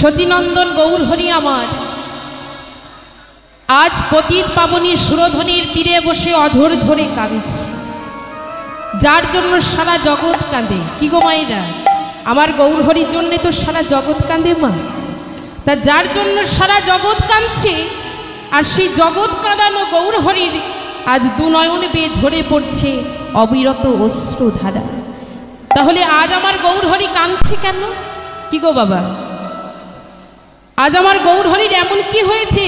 সচিনন্দন গৌরহরি আমার আজ পতিত পাবনী সুরধনির তীরে বসে অঝোর ঝরে কাঁদছে, যার জন্য সারা জগৎ কাঁদে। কি গো মায়েরা, আমার গৌরহরির জন্যে তো সারা জগৎ কাঁদে মা। তা যার জন্য সারা জগৎ কাঁদছে, আর সেই জগৎ কাঁদানো গৌরহরির আজ দুনয়ন বেয়ে ঝরে পড়ছে অবিরত অশ্রুধারা। তাহলে আজ আমার গৌরহরি কাঁদছে কেন? কি গো বাবা, আজ আমার গৌরহরির এমন কি হয়েছে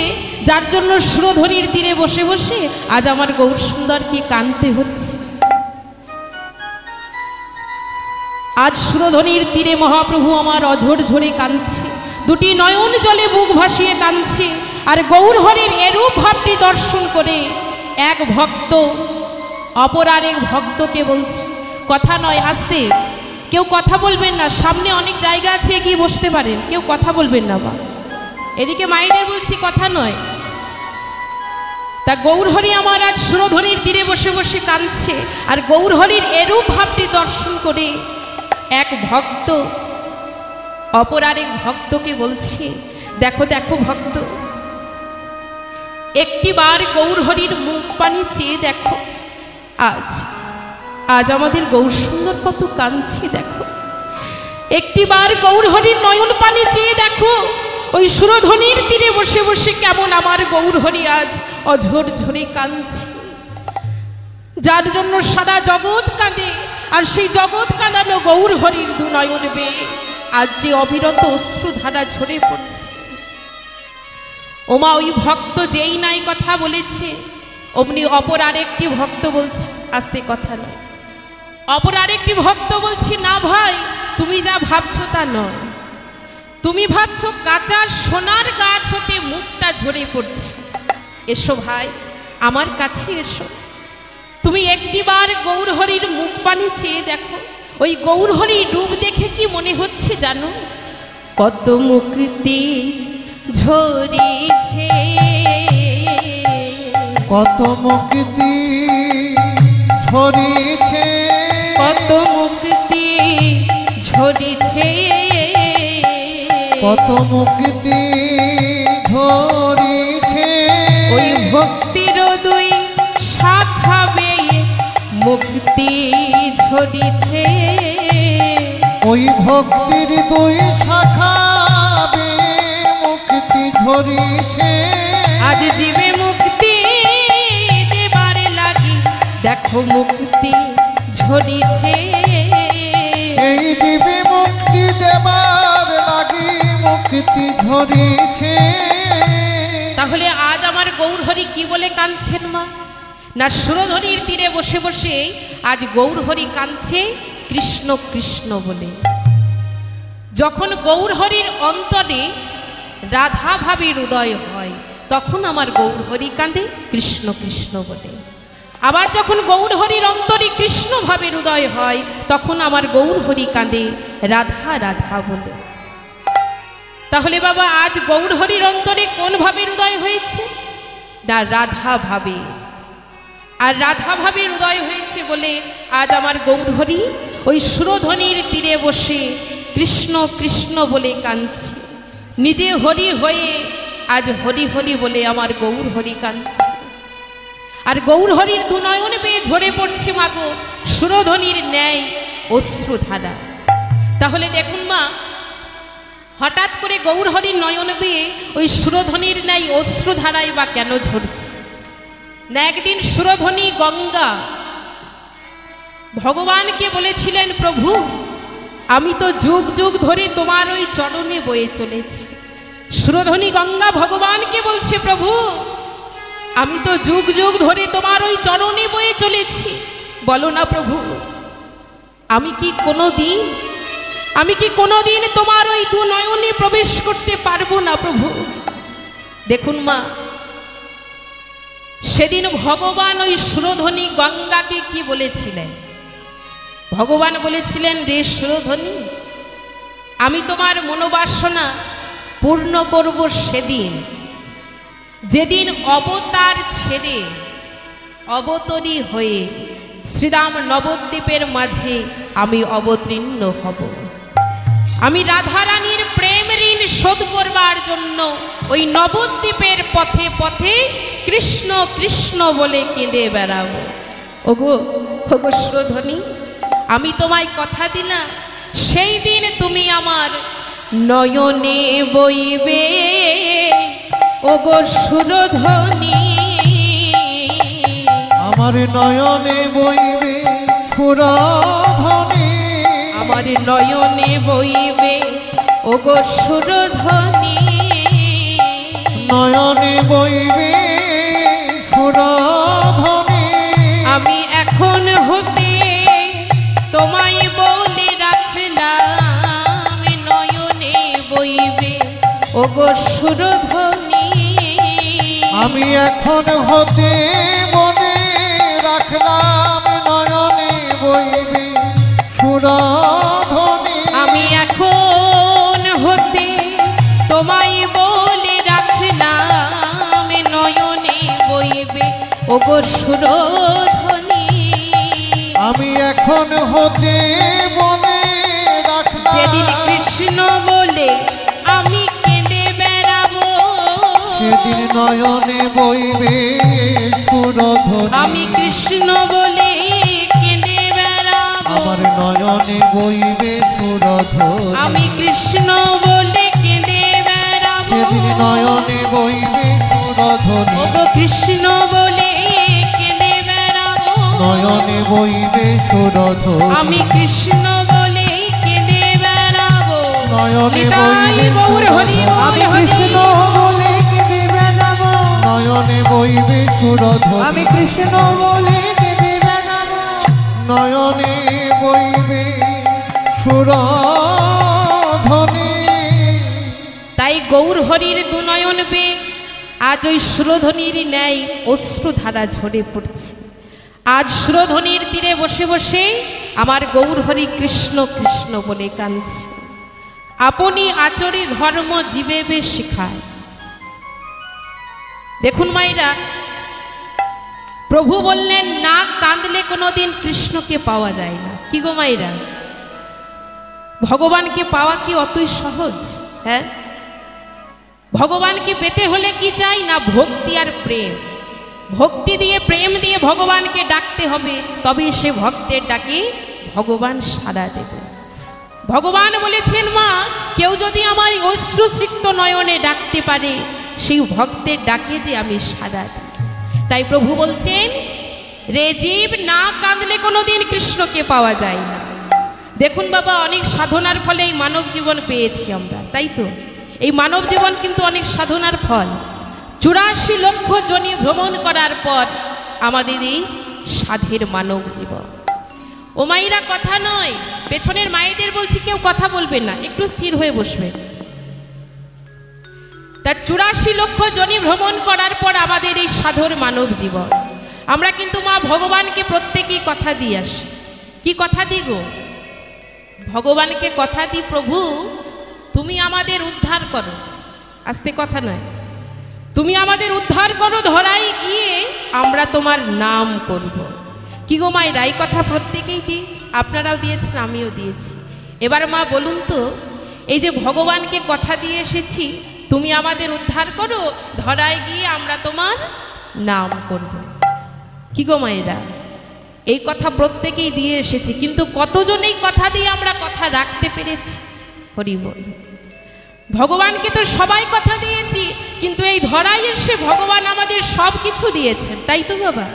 যার জন্য সুরধনির তীরে বসে বসে আজ আমার গৌর সুন্দরকে কাঁদতে হচ্ছে? আজ সুরধনির তীরে মহাপ্রভু আমার অঝোর ঝরে কাঁদছে, দুটি নয়ন জলে বুক ভাসিয়ে কাঁদছে। আর গৌরহরির এরূপ ভাবটি দর্শন করে এক ভক্ত অপর আরেক ভক্তকে বলছে, কথা নয়, আসতে, কেউ কথা বলবেন না, সামনে অনেক জায়গা আছে, এগিয়ে বসতে পারেন, কেউ কথা বলবেন না মা। এদিকে মায়েদের বলছি, কথা নয়। তা গৌরহরি আমার আজ সুরধনির তীরে বসে বসে কাঁদছে, আর গৌরহরির এরূপ ভাবটি দর্শন করে এক ভক্ত অপর আরেক ভক্তকে বলছে, দেখো দেখো ভক্ত, একটিবার গৌরহরির মুখ পানি চেয়ে দেখো, আজ আজ আমাদের গৌর সুন্দর কত কাঁদছে দেখো। একটিবার গৌরহরির নয়ন পানি চেয়ে দেখো, ওই সুরধনির তীরে বসে বসে কেমন আমার গৌরহরি আজ অঝোর ঝরে কাঁদছে, যার জন্য সারা জগৎ কাঁদে। আর সেই জগৎ কাঁদানো গৌরহরির দুনয়ন বেয়ে আজ যে অবিরত অশ্রুধারা ঝরে পড়ছে। ওমা, ওই ভক্ত যেই নাই কথা বলেছে, অমনি অপর আরেকটি ভক্ত বলছে, আস্তে, কথা নয়। অপর আরেকটি ভক্ত বলছি, না ভাই, তুমি যা ভাবছো তা নয়। তুমি ভাবছো কাঁচা সোনার গাছ হতে মুক্তা ঝরে পড়ছে। এসো ভাই, আমার কাছে এসো। তুমি একটিবার গৌরহরির মুখ পানি চেয়ে দেখো, ওই গৌরহরি ডুব দেখে কি মনে হচ্ছে জানো? কত মুক্তি ঝরিছে, কত মুক্তি ঝরিছে, কত মুক্তি ঝরিছে, কত মুক্তি ঝরিছে। ওই ভক্তির দুই শাখা বেয়ে মুক্তি ঝরিছে, ওই ভক্তির দুই শাখা বেয়ে মুক্তি ঝরিছে। আজ জীবে মুক্তি দেবার লাগি দেখো মুক্তি ঝরিছে, এই জীবে মুক্তি দেবার লাগি মুক্তি ঝরিছে। তাহলে আজ আমার গৌরহরি কি বলে কাঁদছেন মা? না, সুরধনির তীরে বসে বসে আজ গৌরহরি কাঁদছে কৃষ্ণ কৃষ্ণ বলে। যখন গৌরহরির অন্তরে রাধা ভাবের উদয় হয়, তখন আমার গৌরহরি কাঁদে কৃষ্ণ কৃষ্ণ বলে। আবার যখন গৌরহরির অন্তরে কৃষ্ণ ভাবের উদয় হয়, তখন আমার গৌরহরি কাঁদে রাধা রাধা বলে। তাহলে বাবা, আজ গৌরহরির অন্তরে কোন ভাবের উদয় হয়েছে? না, রাধা ভাবে। আর রাধা ভাবের উদয় হয়েছে বলে আজ আমার গৌরহরি ওই সুরধনির তীরে বসে কৃষ্ণ কৃষ্ণ বলে কাঁদছে। নিজে হরি হয়ে আজ হরি হরি বলে আমার গৌরহরি কাঁদছে। আর গৌরহরির দুনয়ন বেয়ে ঝরে পড়ছে মাগো সুরধনির ন্যায় অশ্রুধারা। তাহলে দেখুন মা, হঠাৎ করে গৌরহরির নয়ন বেয়ে ওই সুরধনির ন্যায় অশ্রুধারায় বা কেন ঝরছে? না, একদিন সুরধনি গঙ্গা ভগবানকে বলেছিলেন, প্রভু, আমি তো যুগ যুগ ধরে তোমার ওই চরণে বয়ে চলেছি। সুরধনি গঙ্গা ভগবানকে বলছে, প্রভু, আমি তো যুগ যুগ ধরে তোমার ওই চরণে বয়ে চলেছি, বলো না প্রভু, আমি কি কোনোদিন তোমার ওই দু নয়নে প্রবেশ করতে পারবো না প্রভু? দেখুন মা, সেদিন ভগবান ওই সুরধনি গঙ্গাকে কি বলেছিলেন? ভগবান বলেছিলেন, রে সুরধনি, আমি তোমার মনোবাসনা পূর্ণ করব সেদিন, যেদিন অবতার ছেড়ে অবতরী হয়ে শ্রীরাম নবদ্বীপের মাঝে আমি অবতীর্ণ হব। আমি রাধারানীর প্রেম ঋণ শোধ জন্য ওই নবদ্বীপের পথে পথে কৃষ্ণ কৃষ্ণ বলে কেঁদে বেড়াবো। ওগো ওগো সুরধ্বনি, আমি তোমায় কথা দিলাম সেই দিন তুমি আমার নয়নে বইবে। ওগো সুরধ্বনি, আমার নয়নে বইবে সুরধ্বনি, আমার নয়নে বইবে। ওগো সুরধ্বনি, নয়নে বইবে সুরধ্বনি। আমি এখন হতে তোমায় বলে রাখলাম নয়নে বইবে। ওগো সুরধ্বনি, আমি এখন হতে মনে রাখলাম নয়নে বইবে সুরধ্বনি। আমি এখন হতে তোমায় বলে রাখলাম নয়নে বইবে। ওগো সুরধ্বনি, আমি এখন হতে মনে রাখলাম যেদিন কৃষ্ণ বলে আমি কেঁদে বেড়াবো, সেদিন নয়নে বইবে সুরধ্বনি। আমি কৃষ্ণ বলে কেঁদে বেড়াবো, আমার নয়নে বইবে সুরধ্বনি। আমি কৃষ্ণ বলে কেঁদে বেড়াবো, সেদিন নয়নে বইবে সুরধ্বনি। ওগো কৃষ্ণ বলে কেঁদে বেড়াবো, নয়নে বইবে সুরধ্বনি। আমি কৃষ্ণ বলে কেঁদে বেড়াবো। নয়নে নিতাই বইবে গৌর হরি বল সুরধ্বনি। হরি। বলে কেঁদে বেড়াবো, নয়নে বইবে সুরধ্বনি। আমি কৃষ্ণ বলে কেঁদে বেড়াবো। নয়নে বইবে সুরধ্বনি। তাই গৌর হরির দুনয়ন বে আজ ওই সুরধ্বনির ন্যায় অশ্রুধারা ঝরে পড়ছে। আজ সুরধ্বনির তীরে বসে বসে আমার গৌর হরি কৃষ্ণ কৃষ্ণ বলে কাঁদছে। আপনি আচরি ধর্ম জীবেবে শিখায়। দেখুন মায়েরা, প্রভু বললেন না কাঁদলে কোনোদিন কৃষ্ণকে পাওয়া যায় না। কি গো মায়েরা, ভগবানকে পাওয়া কি অতই সহজ? হ্যাঁ, ভগবানকে পেতে হলে কি চাই না ভক্তি আর প্রেম। ভক্তি দিয়ে প্রেম দিয়ে ভগবানকে ডাকতে হবে, তবে সে ভক্তের ডাকে ভগবান সাড়া দেবে। ভগবান বলেছেন মা, কেউ যদি আমার অশ্রুসিক্ত নয়নে ডাকতে পারে সেই ভক্তের ডাকে যে আমি সাড়া দিই। তাই প্রভু বলছেন রে জীব, না কাঁদলে কোনোদিন কৃষ্ণকে পাওয়া যায় না। দেখুন বাবা, অনেক সাধনার ফলে এই মানব জীবন পেয়েছি আমরা, তাই তো? এই মানব জীবন কিন্তু অনেক সাধনার ফল। 84 লক্ষ জনি ভ্রমণ করার পর আমাদের এই সাধের মানব জীবন। ও মায়েরা, কথা নয়, পেছনের মায়েদের বলছি কেউ কথা বলবেন না, একটু স্থির হয়ে বসবেন। তার 84 লক্ষ জনি ভ্রমণ করার পর আমাদের এই সাধর মানব জীবন। আমরা কিন্তু মা ভগবানকে প্রত্যেকেই কথা দিয়ে আসি। কি কথা দিই গো? ভগবানকে কথা দিই, প্রভু তুমি আমাদের উদ্ধার করো। আস্তে কথা নয়, তুমি আমাদের উদ্ধার করো, ধরাই গিয়ে আমরা তোমার নাম করব। কি গো মায়েরা, এই কথা প্রত্যেকেই দিই, আপনারাও দিয়েছেন, আমিও দিয়েছি। এবার মা বলুন তো, এই যে ভগবানকে কথা দিয়ে এসেছি তুমি আমাদের উদ্ধার করো, ধরায় গিয়ে আমরা তোমার নাম করব। কি গো মায়েরা, এই কথা প্রত্যেকেই দিয়ে এসেছি, কিন্তু কতজন এই কথা দিয়ে আমরা কথা রাখতে পেরেছি? হরি বল। ভগবানকে তো সবাই কথা দিয়েছি, কিন্তু এই ধরায় এসে ভগবান আমাদের সব কিছু দিয়েছেন, তাই তো বাবা?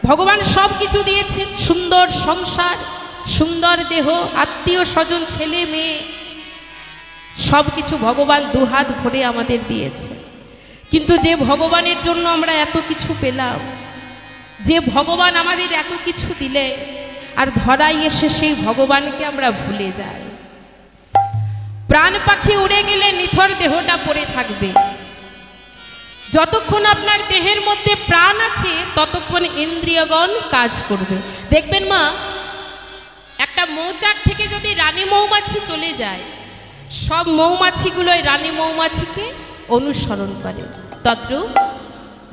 ভগবান সব কিছু দিয়েছেন, সুন্দর সংসার, সুন্দর দেহ, আত্মীয় স্বজন, ছেলে মেয়ে, সব কিছু ভগবান দুহাত ভরে আমাদের দিয়েছে। কিন্তু যে ভগবানের জন্য আমরা এত কিছু পেলাম, যে ভগবান আমাদের এত কিছু দিলে, আর ধরায় এসে সেই ভগবানকে আমরা ভুলে যাই। প্রাণ পাখি উড়ে গেলে নিথর দেহটা পড়ে থাকবে। যতক্ষণ আপনার দেহের মধ্যে প্রাণ আছে ততক্ষণ ইন্দ্রিয়গণ কাজ করবে। দেখবেন মা, একটা মৌচাক থেকে যদি রানী মৌমাছি চলে যায়, সব মৌমাছিগুলো রানী মৌমাছিকে অনুসরণ করে। তদ্রূপ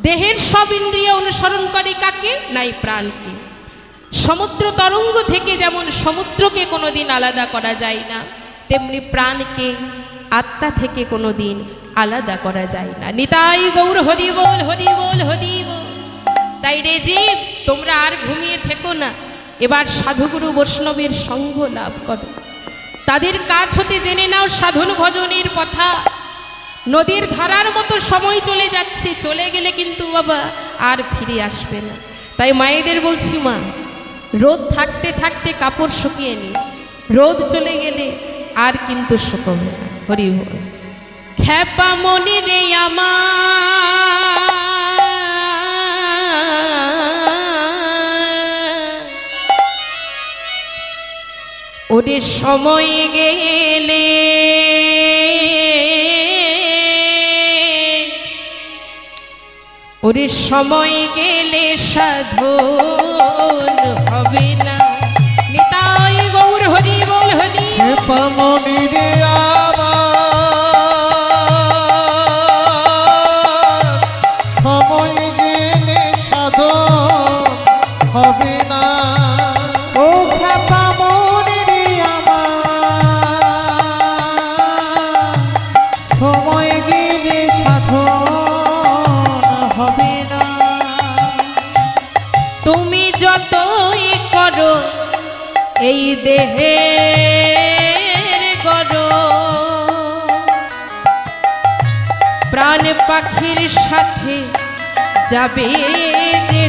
দেহের সব ইন্দ্রিয় অনুসরণ করে কাকে? নাই প্রাণকে। সমুদ্র তরঙ্গ থেকে যেমন সমুদ্রকে কোনোদিন আলাদা করা যায় না, তেমনি প্রাণকে আত্মা থেকে কোনোদিন আলাদা করা যায় না। নিতাই গৌর হরি বল, হরি বল, হরি বল। তাই রে জীব, তোমরা আর ঘুমিয়ে থেকো না, এবার সাধুগুরু বৈষ্ণবের সঙ্গ লাভ করো, তাদের কাছ হতে জেনে নাও সাধন ভজনের কথা। নদীর ধারার মতো সময় চলে যাচ্ছে, চলে গেলে কিন্তু বাবা আর ফিরে আসবে না। তাই মায়েদের বলছি, মা, রোদ থাকতে থাকতে কাপড় শুকিয়ে নি, রোদ চলে গেলে আর কিন্তু শুকোবে না। হরি বল। খ্যাপা মনে রে আমার, ওরে সময় গেলে ওরে সময় গেলে সাধন হবে না। নিতাই গৌর হরি বল, হরি পামনি রে আমার, সময় গেলে সাধন হবে না। ও খ্যাপা মনে রে আমার, সময় গেলে সাধন হবে না। তুমি যতই করো এই দেহের গড়, প্রাণ পাখির সাথে যাবে যে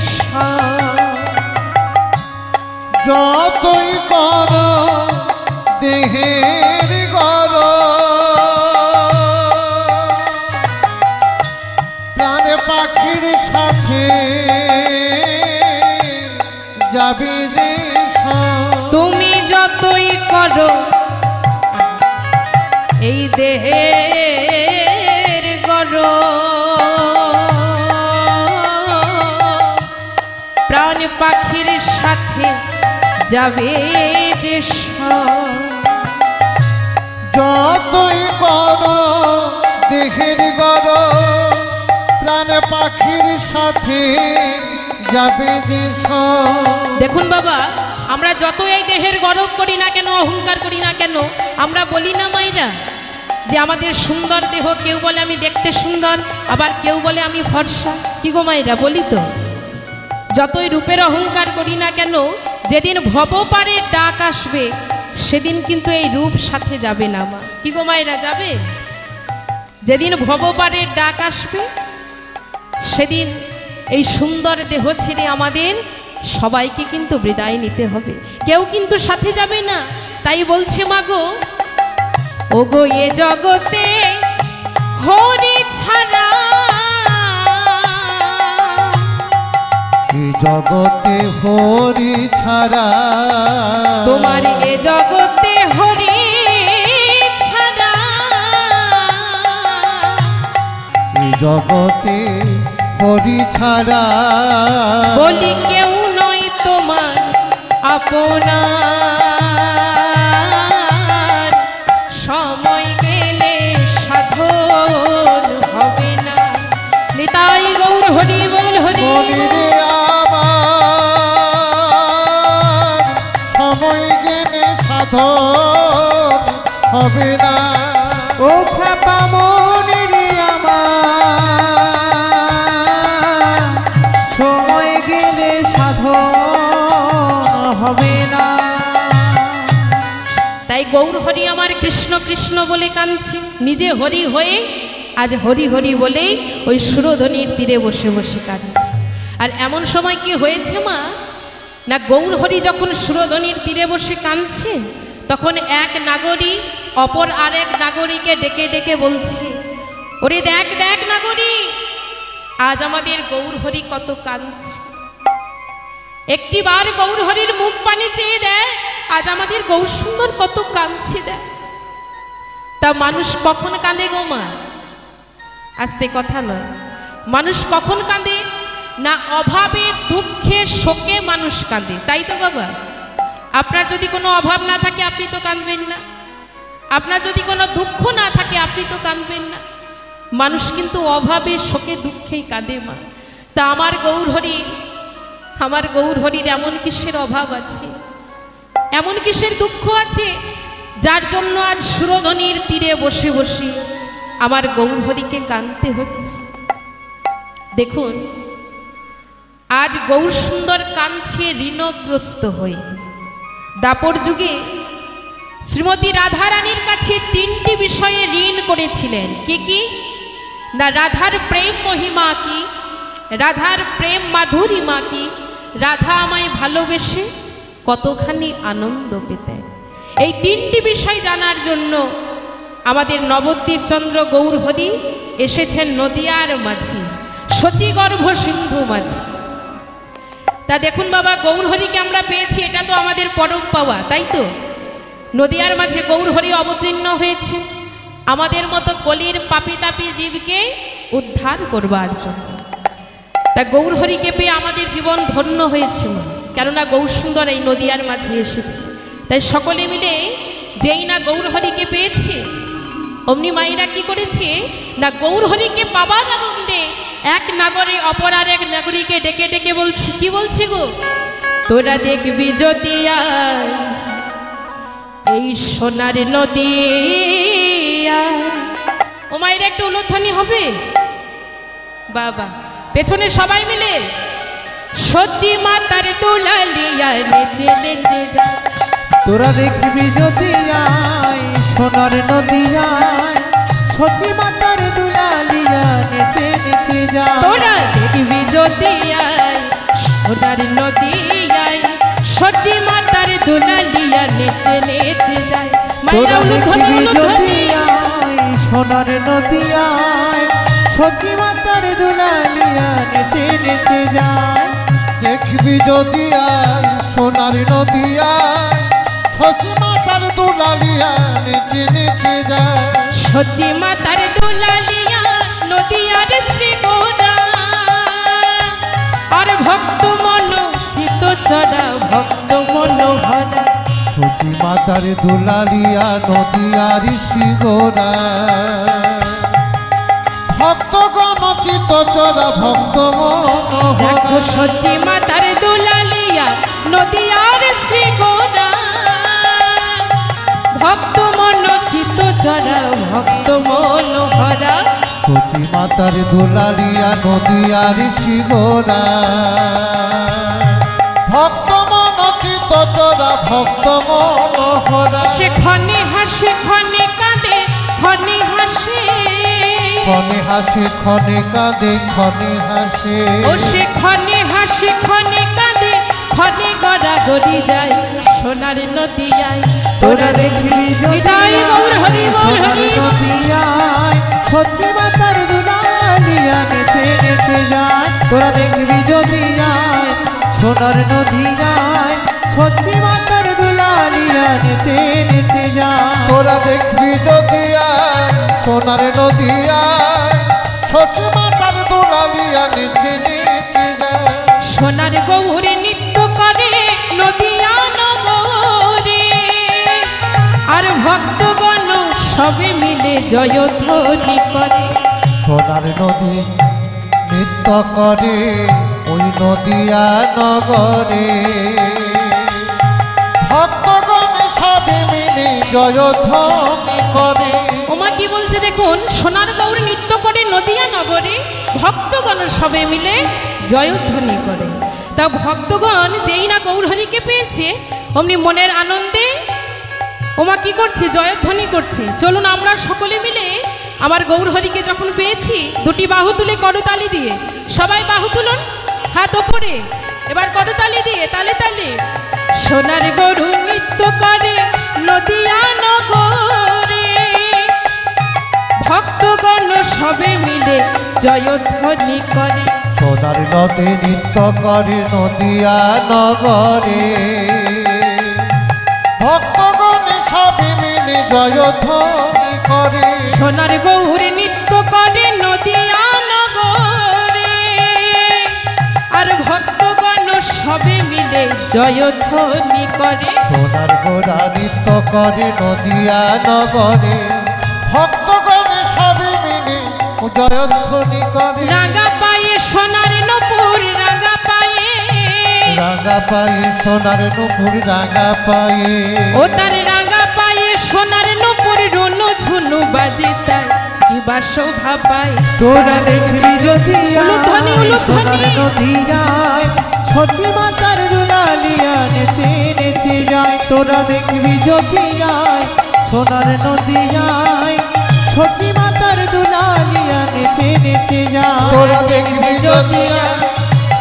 যতই কর দেহের গর, প্রাণ পাখির সাথে যাবি রে সব। তুমি যতই করো এই দেহের গড়, প্রাণ পাখির সাথে যাবে যে যতই কর দেহের গর, প্রাণ পাখির সাথে যাবে যে সব। দেখুন বাবা, আমরা যত এই দেহের গরব করি না কেন, অহংকার করি না কেন, আমরা বলি না মায়েরা যে আমাদের সুন্দর দেহ, কেউ বলে আমি দেখতে সুন্দর, আবার কেউ বলে আমি ফর্সা। কি গো মায়েরা, বলি তো? যতই রূপের অহংকার করি না কেন, যেদিন ভবপারের ডাক আসবে সেদিন কিন্তু এই রূপ সাথে যাবে না মা। কি গো মায়েরা, যাবে? যেদিন ভবপারের ডাক আসবে সেদিন এই সুন্দর দেহ ছেড়ে আমাদের সবাইকে কিন্তু বিদায় নিতে হবে, কেউ কিন্তু সাথে যাবে না। তাই বলছে মা গো, ও গো এ জগতে হরি ছাড়া, এই জগতে হরি ছাড়া, তোমার এ জগতে হরি ছাড়া, এই জগতে হরি ছাড়া, বলি কেউ নয় তোমার আপনার, সময় গেলে সাধন হবে না। নিতাই গৌর হরি বল, হরি বলি বল। রে আমার, সময় গেলে সাধন হবে না। ও খ্যাপা মনে রে আমার, সময় গেলে সাধন হবে না। তাই গৌর হরি আমার কৃষ্ণ কৃষ্ণ বলে কাঁদছে, নিজে হরি হয়ে আজ হরি হরি বলেই ওই সুরধ্বনির তীরে বসে বসে কাঁদছে। আর এমন সময় কি হয়েছে মা, না গৌর হরি যখন সুরধ্বনির তীরে বসে কাঁদছে, তখন এক নাগরী অপর আরেক নাগরীকে ডেকে ডেকে বলছে, ওরে দেখ দেখ নাগরী, আজ আমাদের গৌর হরি কত কাঁদছে, একটিবার গৌর হরির মুখ পানে চেয়ে দেয়, আজ আমাদের গৌর সুন্দর কত কাঁদছে দেখ। তা মানুষ কখন কাঁদে গো মা? আস্তে কথা নয়, মানুষ কখন কাঁদে না? অভাবে দুঃখে শোকে মানুষ কাঁদে, তাই তো বাবা? আপনার যদি কোনো অভাব না থাকে আপনি তো কাঁদবেন না, আপনার যদি কোনো দুঃখ না থাকে আপনি তো কাঁদবেন না। মানুষ কিন্তু অভাবে শোকে দুঃখেই কাঁদে মা। তা আমার গৌর হরির এমন কিসের অভাব আছে, এমন কিসের দুঃখ আছে, যার জন্য আজ সুরধ্বনির তীরে বসে বসে আমার গৌরহরিকে কাঁদতে হচ্ছে। দেখুন, আজ গৌর সুন্দর কাঁদছে ঋণগ্রস্ত হয়ে। দাপর যুগে শ্রীমতী রাধারানীর কাছে তিনটি বিষয়ে ঋণ করেছিলেন। কি কি? না রাধার প্রেম মহিমা কি, রাধার প্রেম মাধুরীমা কি, রাধা আমায় ভালোবেসে কতখানি আনন্দ পেতেন। এই তিনটি বিষয় জানার জন্য আমাদের নবদ্বীপ চন্দ্র গৌরহরি এসেছেন নদিয়ার মাঝি, শচীগর্ভ সিন্ধু মাঝি। তা দেখুন বাবা, গৌরহরিকে আমরা পেয়েছি, এটা তো আমাদের পরম পাওয়া, তাই তো? নদিয়ার মাঝে গৌরহরি অবতীর্ণ হয়েছে আমাদের মতো কলির পাপি তাপি জীবকে উদ্ধার করবার জন্য। তা গৌরহরিকে পেয়ে আমাদের জীবন ধন্য হয়েছে, কেননা গৌর সুন্দর এই নদিয়ার মাঝে এসেছে। তাই সকলে মিলে যেই না গৌরহরিকে পেয়েছে, অমনি মায়েরা কি করেছে না গৌরহরিকে পাবার আনন্দে এক নাগরে অপর আর এক নাগরীকে ডেকে ডেকে বলছে, কি বলছি গো, তোরা দেখবি যদি এই সোনার নদী। ও মায়েরা একটু উলুধ্বনি হবে বাবা, পেছনে সবাই মিলে সত্যি মাতার দুলালিয়া নেচে নেচে যা। তোরা দেখবি যদি আয় সোনার নদিয়ায়, সচি মাতার দুলালিয়া নেচে নেচে যায়। তোরা দেখবি যদি আয় সোনার নদিয়ায়, সচি মাতার দুলালিয়া নেচে নেচে যায়। তোরা দেখবি যদি আয় সোনার নদিয়ায়, সচি মাতার দুলালিয়া নেচে নেচে যায়। দেখবি যদি আয় সোনার নদিয়ায়, সচি মাতার দুলালিয়া নেচে নেচে যায়। সচি মাতার দুলালিয়া নদিয়ার শ্রীগোরা, আর ভক্ত মন চিত চড়া ভক্ত মনোহরা। সচি মাতার দুলালিয়া নদিয়ার শ্রীগোরা, ভক্তগণ চিত চরা ভক্ত মনোহরা। দেখো সচি মাতার দুলালিয়া নদিয়ার শ্রীগোরা, ভক্ত মন চিত চড়া ভক্ত মনোহরা। সচি মাতার দুলালিয়া নদিয়ার শ্রীগোরা, ভক্ত মন চিত চরা ভক্ত মনোহরা। সে ক্ষণে হাসে ক্ষণে কাঁদে ক্ষণে হাসে, ক্ষণে হাসে ক্ষণে কাঁদে ক্ষণে হাসে। ও সে ক্ষণে হাসে ক্ষণে কাঁদে ক্ষণে গড়াগড়ি যায় সোনার নদিয়ায়। তোরা দেখবি যদি হৃদয় গৌর হরি বল সোনার হরি। নদিয়ায়, সচি মাতার দুলালিয়া নেচে নেচে যায়। তোরা দেখবি যদি আয় সোনার নদিয়ায়, সচি মাতার দুলালিয়া নেচে নেচে যায়। তোরা দেখবি যদি আয় সোনার নদিয়ায়, সচি মাতার দুলালিয়া নেচে নেচে যায়। সোনার গৌরে নৃত্য করে নদিয়া নগরে, আর ভক্তগণ সবে মিলে জয়ধ্বনি করে। সোনার নদী নৃত্য করে ওই নদিয়া নগরে, ভক্তগণ সবে মিলে জয়ধ্বনি করে। ওমা কি বলছে দেখুন, সোনার গৌর নৃত্য করে নদিয়া নগরে, ভক্তগণ সবে মিলে জয়ধ্বনি করে। তা ভক্তগণ যেই না গৌরহরিকে পেয়েছে, অমনি মনের আনন্দে ওমা কি করছে, জয়ধ্বনি করছে। চলুন আমরা সকলে মিলে আমার গৌরহরিকে যখন পেয়েছি, দুটি বাহু তুলে করতালি দিয়ে, সবাই বাহু তুলুন, হাত ওপরে, এবার করতালি দিয়ে তালে তালে। সোনার গরু নৃত্য করে নদিয়া নগরে, ভক্তগণ সবে মিলে জয়ধ্বনি করে। সোনার নদী নৃত্য করে নদিয়া নগরে, ভক্তগণ সবে মিলে জয়ধ্বনি করে। সোনার গৌর নৃত্য করে নদিয়া নগরে, আর ভক্তগণ সবে মিলে জয়ধ্বনি করে। সোনার গোড়া নৃত্য করে নদিয়া নগরে, ভক্তগণ সবে মিলে জয়ধ্বনি করে। রাঙা পায়ে সোনার নপুর রাঙা পায়ে, রাঙা পায়ে সোনার নুপুর রাঙা পায়ে। ও তার রাঙা পায়ে সোনার নপুর রুনু ঝুনু বাজে তাই, কি রূপা শোভা পায়। তোরা দেখবি যদি উলুধ্বনি, উলুধ্বনি। সোনার নদী যায় সচি মাতার দুলালিয়া নেচে নেচে যায়। তোরা দেখবি যদি সোনার নদী যায় সচি মাতার দুলালিয়া নেচে নেচে যায়। তোরা দেখবি যদি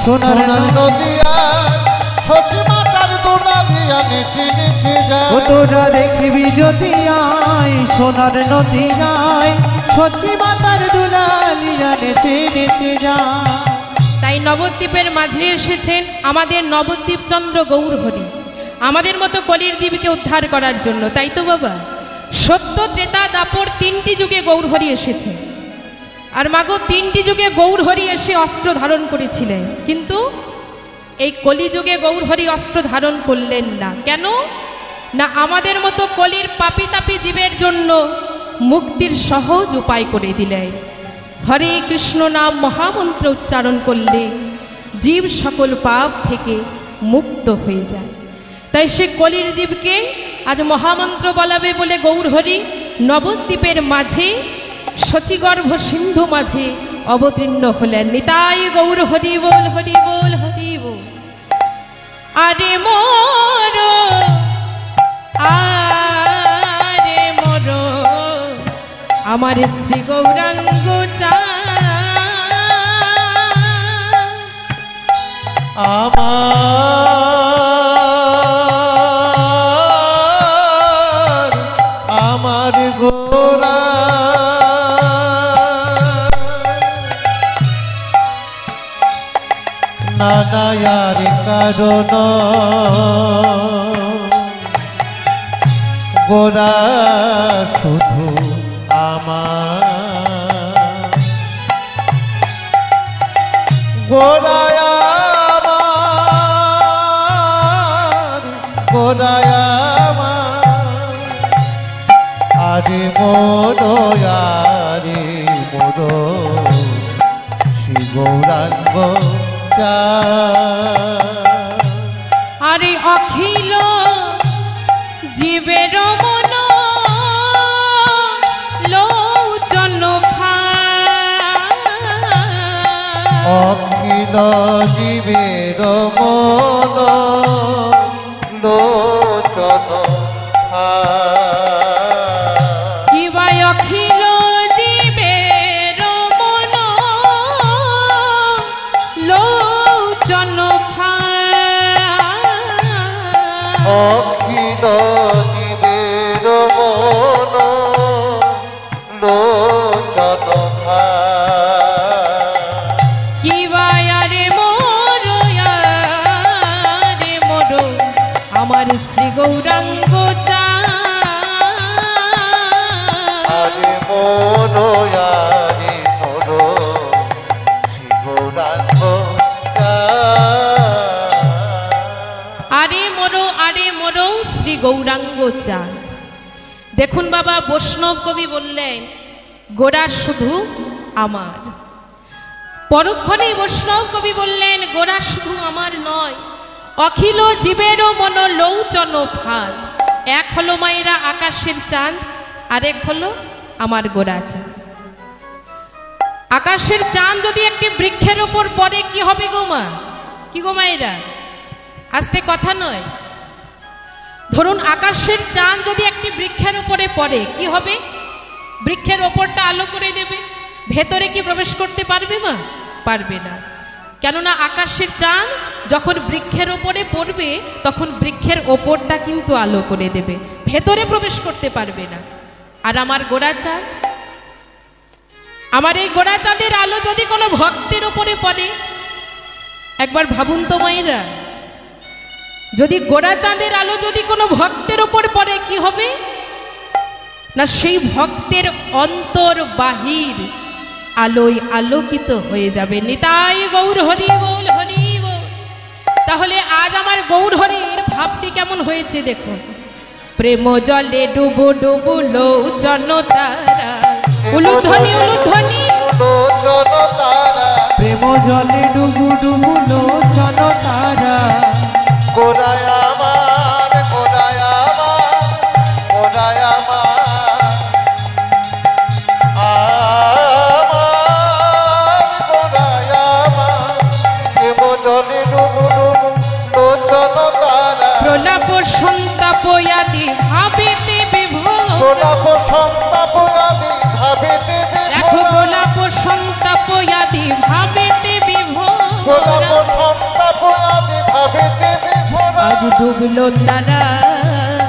সোনার নদী সচি মাতার দুলালিয়া নেচে নেচে যায়। ও তোরা দেখবি যদি সোনার নদী যায় সচি মাতার দুলালিয়া নেচে নেচে যায়। তাই নবদ্বীপের মাঝে এসেছেন আমাদের নবদ্বীপ চন্দ্র গৌরহরি, আমাদের মতো কলির জীবকে উদ্ধার করার জন্য। তাই তো বাবা, সত্য ত্রেতা দাপর তিনটি যুগে গৌরহরি এসেছে। আর মাগো, তিনটি যুগে গৌরহরি এসে অস্ত্র ধারণ করেছিলেন, কিন্তু এই কলিযুগে গৌরহরি অস্ত্র ধারণ করলেন না। কেন না, আমাদের মতো কলির পাপি তাপি জীবের জন্য মুক্তির সহজ উপায় করে দিলেন। হরে কৃষ্ণ নাম মহামন্ত্র উচ্চারণ করলে জীব সকল পাপ থেকে মুক্ত হয়ে যায়। তাই সে কলির জীবকে আজ মহামন্ত্র বলাবে বলে গৌরহরি নবদ্বীপের মাঝে শচীগর্ভ সিন্ধু মাঝে অবতীর্ণ হলেন। নিতাই গৌর হরি বল, হরি বল, হরি বল। আরে মোর, আরে মোর, আমার শ্রী গৌরাঙ্গ আমার গোরা নানায়ার কারণ গোরা শুধু আমার গোরায় আমার গোরায় আমার আরে মোর আরে মোর শ্রী গৌরাঙ্গ আরে অখিল জীবের মন লোচন অখিল জীবের মন লোচন কিবা অখিল জীবের মন লোচন অখিল জীবের মন লোচন কিবা আরে মোর, আরে মোর, আমার শ্রী গৌরাঙ্গ আরে মোর আরে মোর শ্রী গৌরাঙ্গ আরে মোরো, আরে মোরো শ্রী গৌরাঙ্গ চাঁদ। দেখুন বাবা, বৈষ্ণব কবি বললেন গোরা শুধু আমার। পরক্ষণে বৈষ্ণব কবি বললেন গোরা শুধু আমার নয়, অখিল জীবেরও মন লৌচন ফাল। এক হলো মায়েরা আকাশের চাঁদ, আরেক হলো আমার গোরা চাঁদ। আকাশের চাঁদ যদি একটি বৃক্ষের ওপর পড়ে কি হবে গো মা? কি গো মায়েরা, আস্তে কথা নয়। ধরুন আকাশের চাঁদ যদি একটি বৃক্ষের উপরে পড়ে কি হবে? বৃক্ষের ওপরটা আলো করে দেবে, ভেতরে কি প্রবেশ করতে পারবে মা? পারবে না। কেননা আকাশের চাঁদ যখন বৃক্ষের ওপরে পড়বে তখন বৃক্ষের ওপরটা কিন্তু আলো করে দেবে, ভেতরে প্রবেশ করতে পারবে না। আর আমার গোরা চাঁদ, আমার এই গোরা চাঁদের আলো যদি কোনো ভক্তের ওপরে পড়ে, একবার ভাবুন তো মায়েরা, যদি গোরা চাঁদের আলো যদি কোনো ভক্তের ওপর পড়ে কি হবে না, সেই ভক্তের অন্তর বাহির আলোয় আলোকিত হয়ে যাবে। নিতাই গৌর হরি বল, হরি বল। তাহলে আজ আমার গৌর হরির ভাবটি কেমন হয়েছে দেখুন। প্রেম জলে ডুবো ডুবো লোচন তারা, উলুধ্বনি, উলুধ্বনি। প্রেম জলে ডুবু ডুবু লোচন তারা, গোরায় আমার গোরায় আমার গোরায় আমার আজ ডুবলো তারা,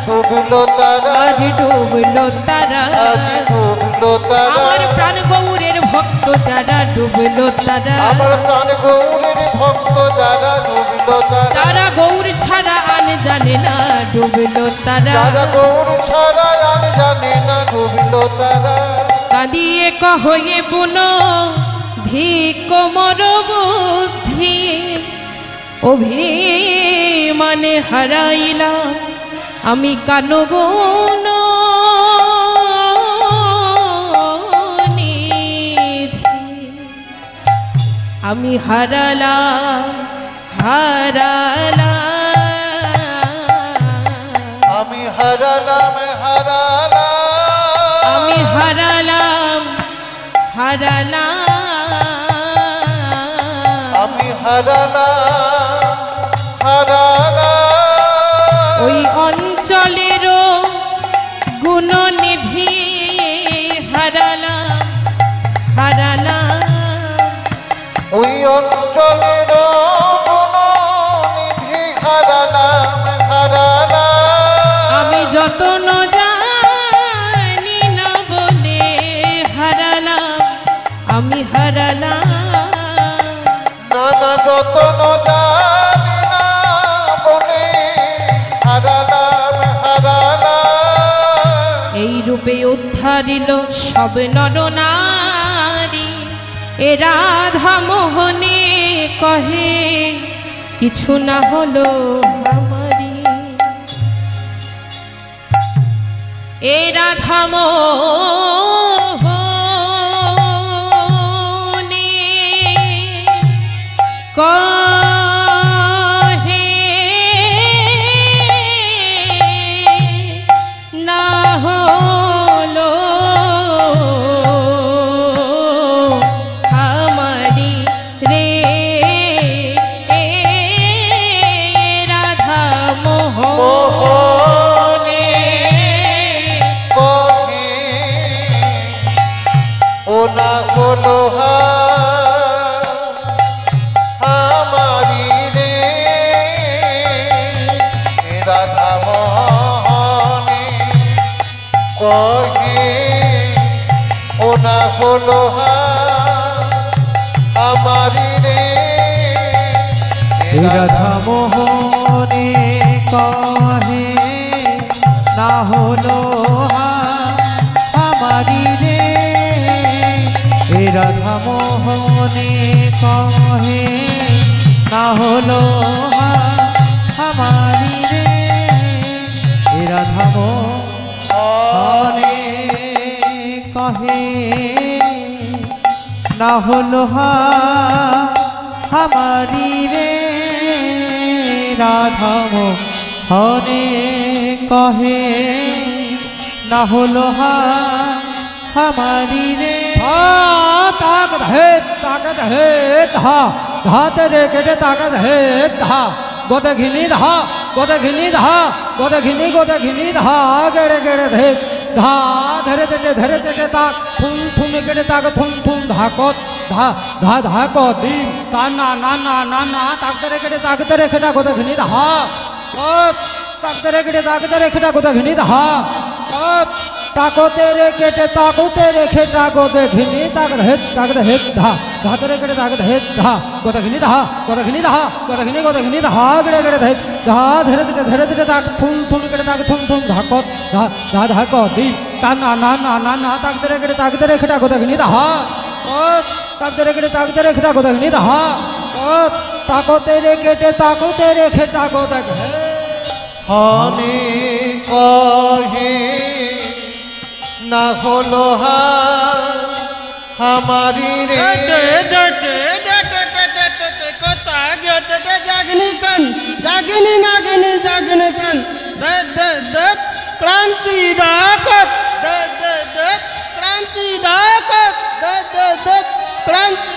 ডুবলো তারা, আজ ডুবলো তারা, আজ ডুবলো তারা, আমার প্রাণ গৌরের ভক্ত যারা ডুবলো তারা, আমার প্রাণ গৌরের ভক্ত যারা ডুবলো তারা, যারা গৌর ছাড়া আন জানে না ডুবলো তারা, যারা গৌর ছাড়া আর জানে না ডুবলো তারা। কাঁদিয়ে কহয়ে বুনো ভিক মর বুদ্ধি, অভিমানে হারাইলাম আমি কানগুণ নিধি, আমি হারালাম আমি হারালাম হারালাম, আমি হারালাম আমি হারালাম হারালাম, ওই অঞ্চলের গুণনিধি হারালাম, ওই অঞ্চলের গুণনিধি হারালাম হারালাম, আমি যতন জানি না বলে হারালাম, আমি হারালাম, নানা যতন জানি না বলে হারালাম হারালাম। এই রূপে উদ্ধারিল সব নরনারী, এ রাধা মোহনে কহে কিছু না হলো আমারি, এ রাধা মোহনে কহে না হলো আমারি রে, রাধা মোহনে কহে ও না হলো আমারি রে, রাধা মোহনে কহে ও না হলো আমারি রে, রাধা মোহনে কহে না হলো আমারি রে, এ রাধা মোহনে কহে না হলো আমারি রে, এ রাধা মোহনে কহে না হলো আমারি রে, রাধা মোহনে কহে না হলো আমারি রে। তাকত হে ধা ধাতে রে কেটে তাকত হে ধা গোদে ঘিনি ধা গোদে ঘিনি ধা গোদে ঘিনি ধা গেড়ে গেড়ে ধে ধা ধরে তেটে তাক থুম থুমে কেটে তাক থুম থুম ধাকত ধা ধা ধাকত দিম তা না না না না না তাকতে রে কেটে খেটা গোদে ঘিনি ধা ও তাকতে রে কেটে খেটা গোদে ঘিনি ধা ও তাকতে রে কেটে খেটা গোদে ঘিনি তাক হেত ধা ধাতে রে কেটে ধা গোদে ঘিনি ধা গোদে ঘিনি ধা গড়ে গড়ে ধে ধা ধরে তেটে তাক থুম থুম কেটে তাক থুম থুম ধাকত ধা ধা ধাকত দিম তা না না না না না তাকতে রে কেটে খেটা গোদে ঘিনি ধা ও তাকতে রে খেটা গোদে ঘিনি ধা ও তাকতে রে কেটে খেটা গোদে হনে কহে না হলো আমারি রে, জাগিনী নাগিনী জাগিনী কন ক্রান্তি ডাকত ক্রান্তি ডাকত ক্রান্তি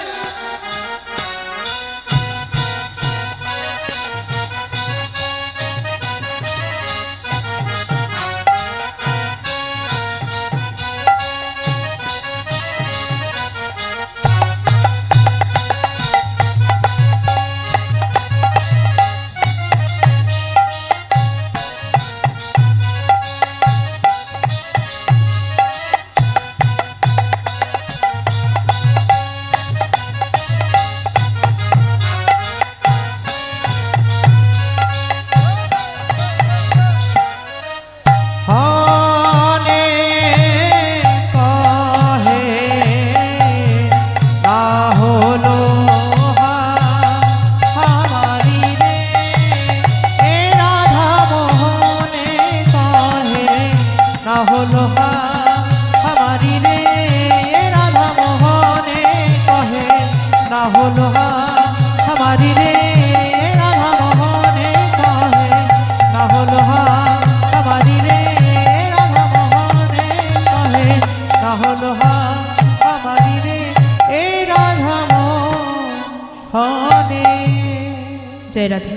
জয় রাধে,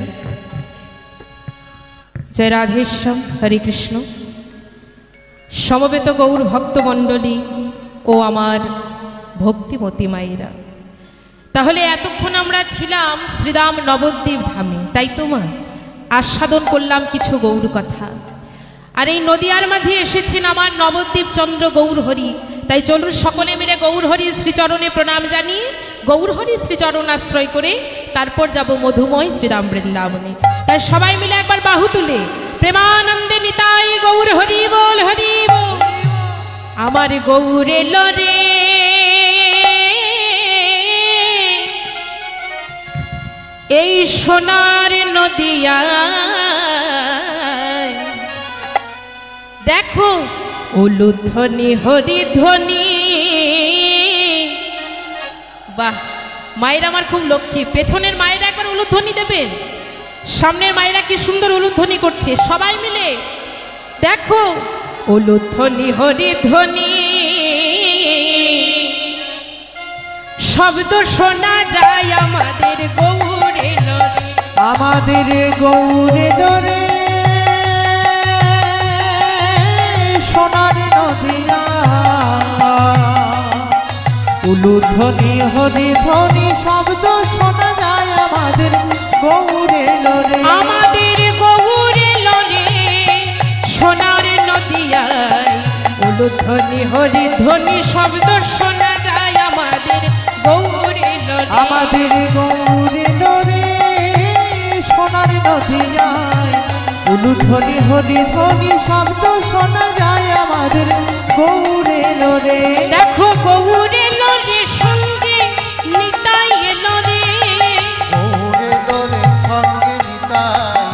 জয় রাধেশ্যাম, হরে কৃষ্ণ। সমবেত গৌর ভক্তমণ্ডলী ও আমার ভক্তিমতী মায়েরা, তাহলে এতক্ষণ আমরা ছিলাম শ্রীরাম নবদ্বীপ ধামে, তাই তো মা? আস্বাদন করলাম কিছু গৌর কথা। আর এই নদিয়ার মাঝে এসেছেন আমার নবদ্বীপ চন্দ্র গৌরহরি, তাই চলুন সকলে মিলে গৌরহরি শ্রীচরণে প্রণাম জানিয়ে গৌরহরি শ্রীচরণ আশ্রয় করে তারপর যাব মধুময় শ্রীরাম বৃন্দাবনে। তাই সবাই মিলে একবার বাহু তুলে প্রেমানন্দে নিতাই গৌর হরি বল, হরি বল। আমার গৌরে লরে এই সোনার নদিয়া, দেখো উলুধ্বনি হরিধ্বনি। বাহ, মায়েরা আমার খুব লক্ষ্মী। পেছনের মায়েরা একবার উলুধ্বনি দেবেন, সামনের মায়েরা কি সুন্দর উলুধ্বনি করছে। সবাই মিলে দেখো উলুধ্বনি হরিধ্বনি, শব্দ শোনা যায় আমাদের গৌরে লরে, আমাদের গৌরে ধরে সোনার নদিয়া। উলুধ্বনি হরিধ্বনি শব্দ শোনা যায় আমাদের গৌরে লরে, আমাদের গৌরে লরে সোনার নদিয়ায়। উলুধ্বনি হরিধ্বনি শব্দ শোনা যায় আমাদের গৌরে লরে, আমাদের গৌরে লরে সোনার নদিয়ায়। উলুধ্বনি হরিধ্বনি শব্দ শোনা যায় আমাদের গৌরে লরে। দেখো গৌরে লরে সঙ্গে নিতাই এলো রে, গৌরে লরে সঙ্গে নিতাই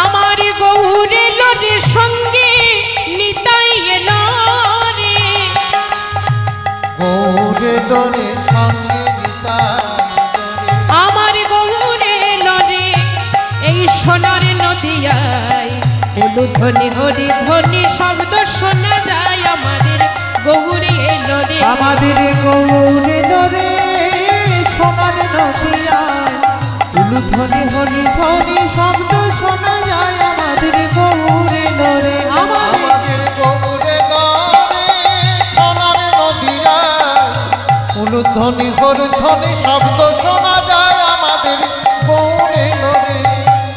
আমার গৌরে লরে সঙ্গে নিতাই এলো রে, গৌরে লরে সঙ্গে নিতাই আমার গৌরে লরে এই সোনার নদিয়ায়। উলুধ্বনি হরিধ্বনি শব্দ শোনা যায় আমাদের গৌরে লরে, আমাদের গৌরে লরে সোনার নদিয়ায়। উলুধ্বনি হরিধ্বনি শব্দ শোনা যায় আমাদের গৌরে লরে, আমাদের গৌরে লরে সোনার নদিয়ায়। উলুধ্বনি হরিধ্বনি শব্দ শোনা যায় আমাদের গৌরে লরে।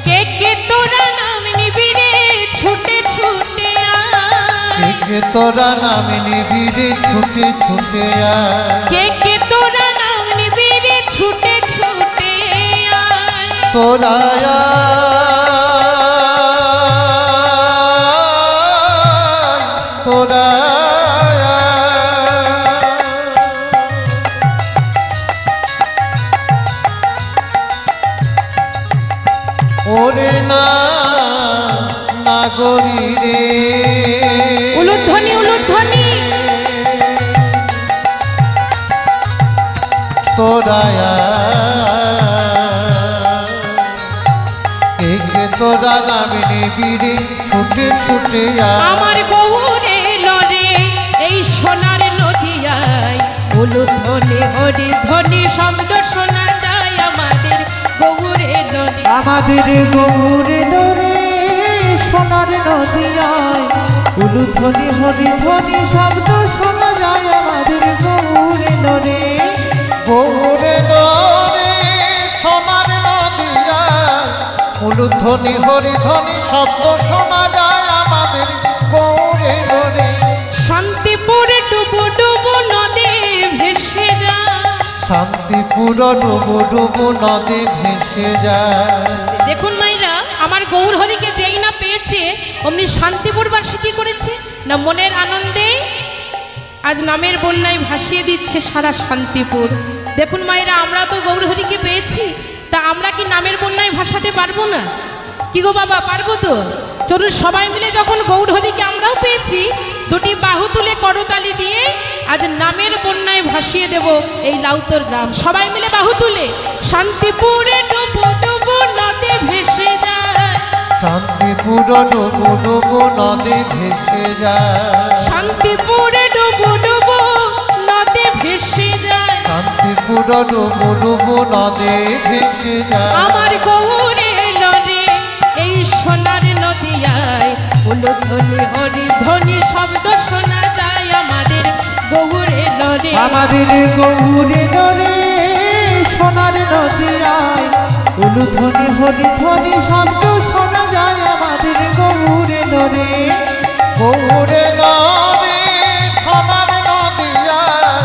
কে কে তোরা নাম নিবি রে ছুটে ছুটে আয়, কে তোরা নাম নিবিড়ে ছুটে ছুটে আয়। কে কে তোরা নাম নিবি রে ছুটে ছুটে আয়, তোরা আয়, তোরা ওরে না নাগরী রে। উলুধ্বনি উলুধ্বনি তোরা কে তোরা নামে নিবিড়ে ছুটে ছুটে আয়। আমার গৌরে লরে এই সোনার নদিয়ায়। উলুধ্বনি হরিধ্বনি শব্দ শোনা যায় আমাদের গৌরে লরে, আমাদের গৌরে লরে সোনার নদিয়ায়। উলুধ্বনি হরিধ্বনি শব্দ শোনা যায় আমাদের গৌরে লরে, গৌরে লরে সোনার নদিয়ায়। উলুধ্বনি হরিধ্বনি শব্দ শোনা যায় আমাদের গৌরে লরে। শান্তিপুরে ডুবো ডুবো নদী ভেসে যায়, শান্তিপুর ডুবো ডুবো নদী ভেসে যায়। দেখুন মাইরা, আমার গৌরহরিকে যেই না পেয়েছে অমনি শান্তিপুরবাসী কি করেছে না মনের আনন্দে আজ নামের বন্যায় ভাসিয়ে দিচ্ছে সারা শান্তিপুর। দেখুন মায়েরা, আমরা তো গৌরহরিকে পেয়েছি, তা আমরা কি নামের বন্যায় ভাসাতে পারবো না? কি গো বাবা, পারবো তো? চলুন সবাই মিলে যখন গৌরহরিকে আমরাও পেয়েছি, দুটি বাহু তুলে করতালি দিয়ে আজ নামের বন্যায় ভাসিয়ে দেব এই লাউতর গ্রাম। সবাই মিলে বাহু তুলে শান্তিপুরে ডুবো ডুবো নদী ভেসে যায়, শান্তিপুর ডুবো ডুবো নদী ভেসে যায়। শান্তিপুরে ডুবো ডুবো নদী ভেসে যায়, শান্তিপুর ডুবু ডুবু নদে ভেসে যায় আমার গৌর এলো রে এই সোনার নদিয়ায় উলুধ্বনি হরি ধ্বনি শব্দ শোনা যায় আমাদের গৌর এলো রে আমাদের গৌর এলো রে সোনার নদিয়ায় উলুধ্বনি হরি ধ্বনি শব্দ শোনা যায় আমাদের গৌর এলো রে গৌরে নদে সোনার নদিয়ায়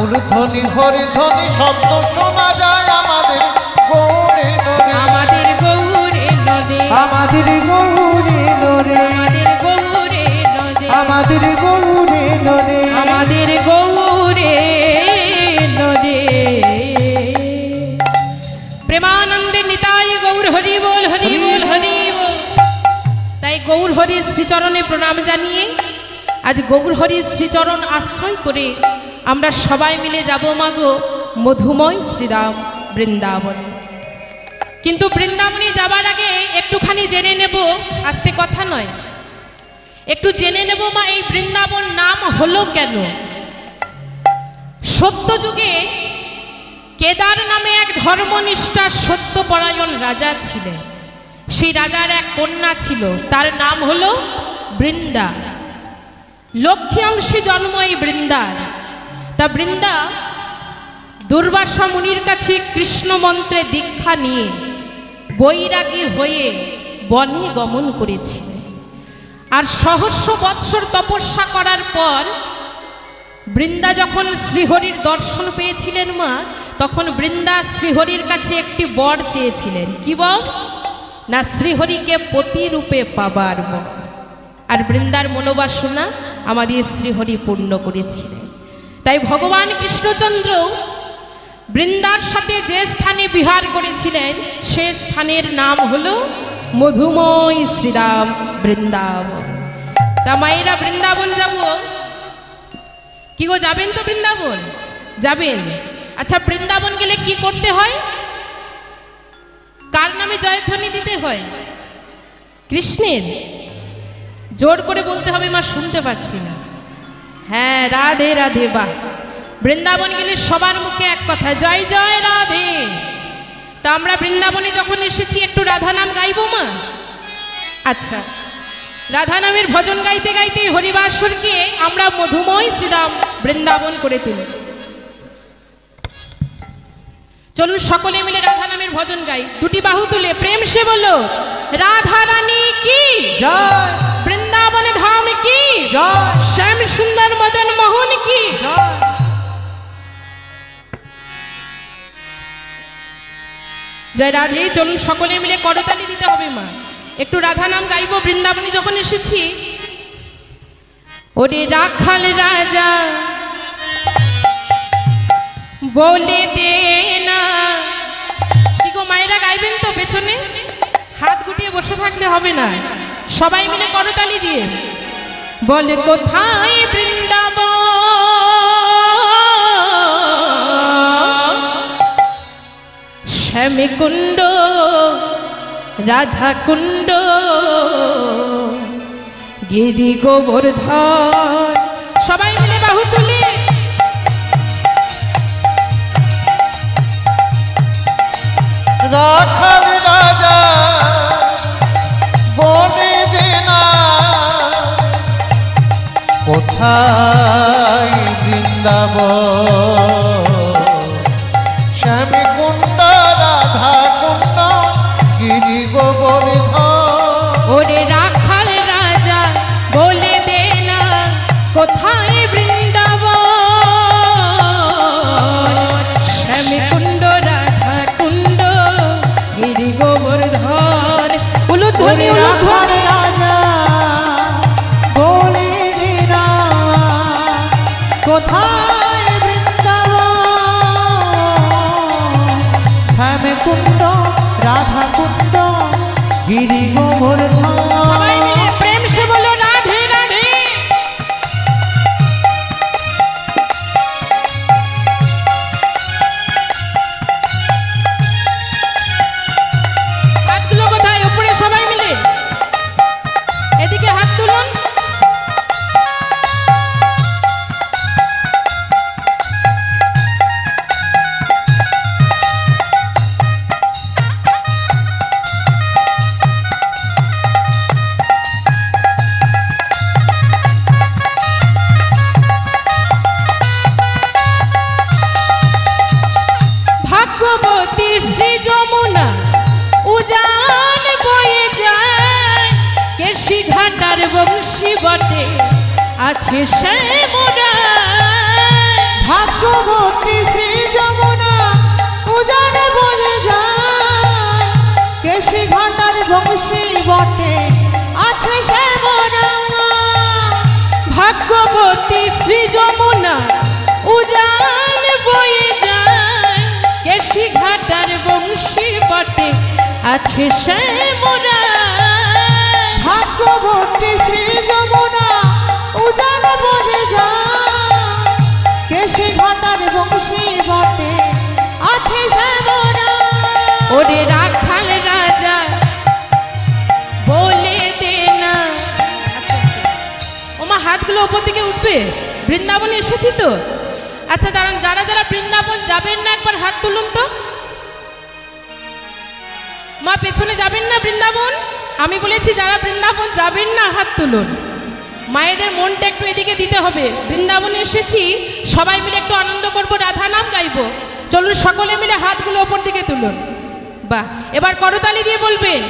উলুধ্বনি হরিধ্বনি শব্দ শোনা যায় আমাদের গৌরে নদে আমাদের গৌর এলো রে আমাদের গৌর এলো রে আমাদের গৌর এলো রে আমাদের গৌর এলো রে আমাদের গৌর এলো রে প্রেমানন্দে নিতাই গৌর হরি বল হরি বল হরি বল। তাই গৌর হরি শ্রীচরণে প্রণাম জানিয়ে আজ গৌর হরি শ্রীচরণ আশ্রয় করে আমরা সবাই মিলে যাব মাগো মধুময় শ্রীরাম বৃন্দাবন। কিন্তু বৃন্দাবনে যাবার আগে একটুখানি জেনে নেব, আস্তে কথা নয়, একটু জেনে নেব মা এই বৃন্দাবন নাম হলো কেন। সত্য যুগে কেদার নামে এক ধর্মনিষ্ঠা সত্যপরায়ণ রাজা ছিলেন। সেই রাজার এক কন্যা ছিল, তার নাম হলো বৃন্দা। লক্ষ্মী অংশে জন্ম এই বৃন্দার। তা বৃন্দা দুর্বাসা মুনির কাছে কৃষ্ণ মন্ত্রে দীক্ষা নিয়ে বৈরাগী হয়ে বনে গমন করেছিল। আর সহস্র বৎসর তপস্যা করার পর বৃন্দা যখন শ্রীহরির দর্শন পেয়েছিলেন মা, তখন বৃন্দা শ্রীহরির কাছে একটি বর চেয়েছিলেন। কি বর? না শ্রীহরিকে পতি রূপে পাবার বর। আর বৃন্দার মনোবাসনা আমাদের শ্রীহরি পূর্ণ করেছিলেন। তাই ভগবান কৃষ্ণচন্দ্র বৃন্দার সাথে যে স্থানে বিহার করেছিলেন সে স্থানের নাম হলো মধুময় শ্রীরাম বৃন্দাবন। তা মায়েরা বৃন্দাবন যাব কি গো, যাবেন তো বৃন্দাবন? যাবেন। আচ্ছা বৃন্দাবন গেলে কি করতে হয়? কার নামে জয়ধ্বনি দিতে হয়? কৃষ্ণের। জোর করে বলতে হবে মা, শুনতে পাচ্ছি না। হ্যাঁ, রাধে রাধে। বাহ, বৃন্দাবন গেলে সবার মুখে এক কথা, জয় জয় রাধে। তা আমরা বৃন্দাবনে যখন এসেছি একটু রাধা নাম গাইবো মা? আচ্ছা, রাধা নামের ভজন গাইতে গাইতে হরিবাসরকে আমরা মধুময় শ্রীরাম বৃন্দাবন করে তুলি। চলুন সকলে মিলে রাধা নামের ভজন গাই। দুটি বাহু তুলে প্রেম সে বলো, রাধা রানী কি জয়, বৃন্দাবন ধাম কি জয়, শ্যাম সুন্দর মদন মোহন কি জয়। জয় রাধে। চলুন সকলে মিলে করতালি দিতে হবে মা। একটু রাধা নাম গাইবো বৃন্দাবনে যখন এসেছি। ওরে রাখাল রাজা বলে দে না। কি গো মায়েরা গাইবেন তো? পেছনে হাত গুটিয়ে বসে থাকলে হবে না, সবাই মিলে করতালি দিয়ে বলে, কোথায় বৃন্দাবন শ্যামী কুণ্ড রাধা কুণ্ড গিরি গোবর্ধন। সবাই মিলে বাহু তুলে রাখাল রাজা বনে দেনা কোথায় বৃন্দাবন শ্যামী কুণ্ড রাধা কুণ্ড গিরি গোবর্ধন। ওরে রাখাল রাজা বলে দে না কোথায় বৃন্দাবন শ্যামী কুণ্ড রাধা কুণ্ড গিরি গোবর্ধন। উলুধ্বনি রাখাল উলুধ্বনি। রাজা বলে দে না কোথায় বৃন্দাবন শ্রী যমুনা উজান বয়ে যায়, কেশি ঘাটার বংশী বটে আছে শ্যামরা। ভাগ্যবতী শ্রী যমুনা উজান বয়ে যায়, কেশি ঘাটার বংশী বটে আছে শ্যামরা। ভাগ্যবতী শ্রী যমুনা উজান বয়ে যায়, কেশি ঘাটার বংশী বটে আছে শ্যামরা। ভাগ্যবতী শ্রী যমুনা উজান বয়ে যায়, কেশি ঘাটার বংশী বটে আছে শ্যামরা। ওরে রাখাল রাজা বলে দে না। ওমা হাতগুলো উপর দিকে উঠবে, বৃন্দাবনে এসেছি তো। আচ্ছা দাঁড়ান, যারা যারা বৃন্দাবন যাবেন না একবার হাত তুলুন তো। মা পেছনে যাবেন না বৃন্দাবন? আমি বলেছি যারা বৃন্দাবন যাবেন না হাত তুলুন। মায়েদের মনটা একটু এদিকে দিতে হবে। বৃন্দাবনে এসেছি, সবাই মিলে একটু আনন্দ করবো, রাধা নাম গাইবো। চলুন সকলে মিলে হাতগুলো ওপর দিকে তুলুন। বাহ, এবার করতালি দিয়ে বলবেন